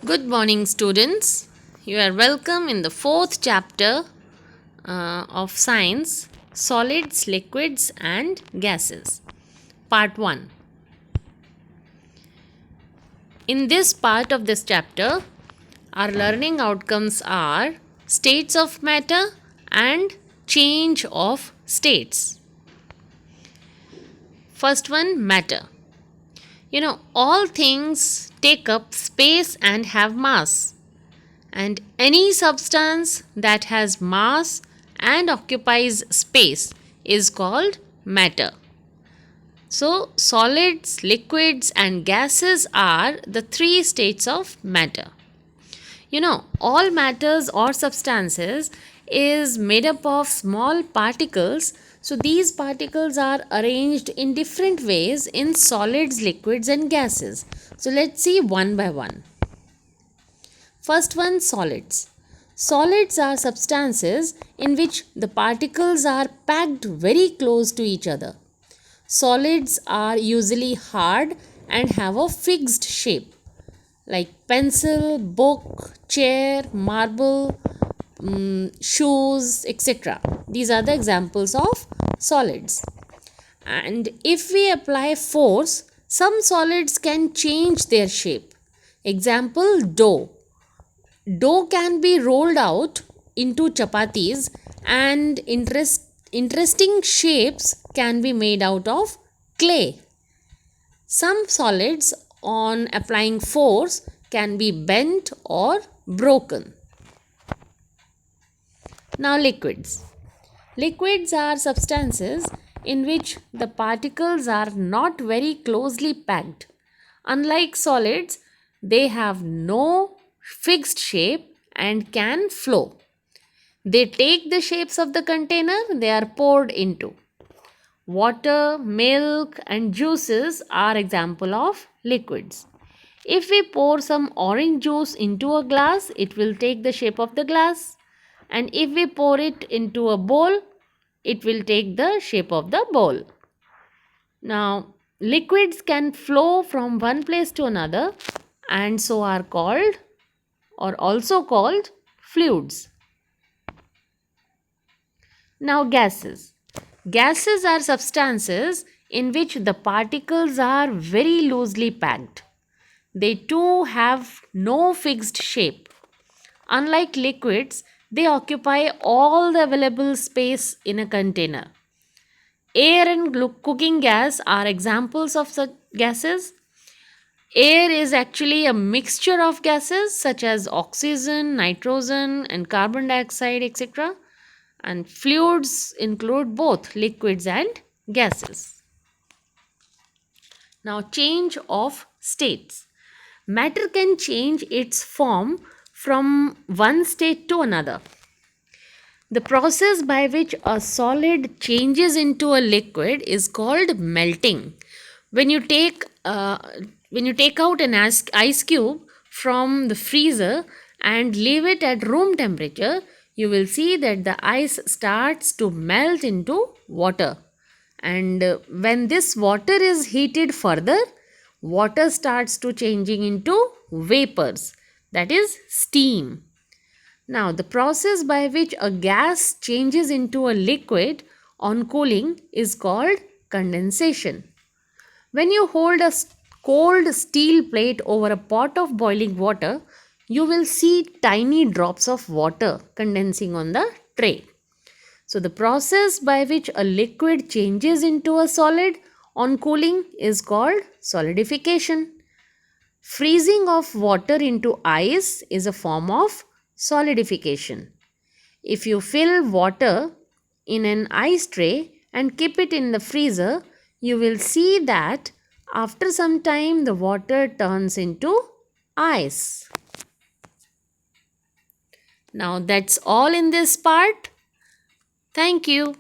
Good morning, students. You are welcome in the fourth chapter of Science Solids, Liquids, and Gases. Part 1. In this part of this chapter, our learning outcomes are states of matter and change of states. First one, matter. All things take up space and have mass. And any substance that has mass and occupies space is called matter. So, solids, liquids, and gases are the three states of matter. All matters or substances is made up of small particles. So, these particles are arranged in different ways in solids, liquids, and gases. So, let's see one by one. First one, solids. Solids are substances in which the particles are packed very close to each other. Solids are usually hard and have a fixed shape like pencil, book, chair, marble, shoes, etc. These are the examples of solids. And if we apply force, some solids can change their shape. Example, dough. Dough can be rolled out into chapatis and interesting shapes can be made out of clay. Some solids on applying force can be bent or broken. Now liquids. Liquids are substances in which the particles are not very closely packed. Unlike solids, they have no fixed shape and can flow. They take the shapes of the container they are poured into. Water, milk, and juices are example of liquids. If we pour some orange juice into a glass, it will take the shape of the glass. And if we pour it into a bowl, it will take the shape of the bowl. Now, liquids can flow from one place to another and so are called or also called fluids. Now, gases. Gases are substances in which the particles are very loosely packed. They too have no fixed shape. Unlike liquids, they occupy all the available space in a container. Air and cooking gas are examples of such gases. Air is actually a mixture of gases such as oxygen, nitrogen, and carbon dioxide, etc. And fluids include both liquids and gases. Now, change of states. Matter can change its form from one state to another. The process by which a solid changes into a liquid is called melting. When you take out an ice cube from the freezer and leave it at room temperature, you will see that the ice starts to melt into water. And when this water is heated further, water starts to changing into vapors, that is steam. Now, the process by which a gas changes into a liquid on cooling is called condensation. When you hold a cold steel plate over a pot of boiling water, you will see tiny drops of water condensing on the tray. So, the process by which a liquid changes into a solid on cooling is called solidification. Freezing of water into ice is a form of solidification. If you fill water in an ice tray and keep it in the freezer, you will see that after some time the water turns into ice. Now that's all in this part. Thank you.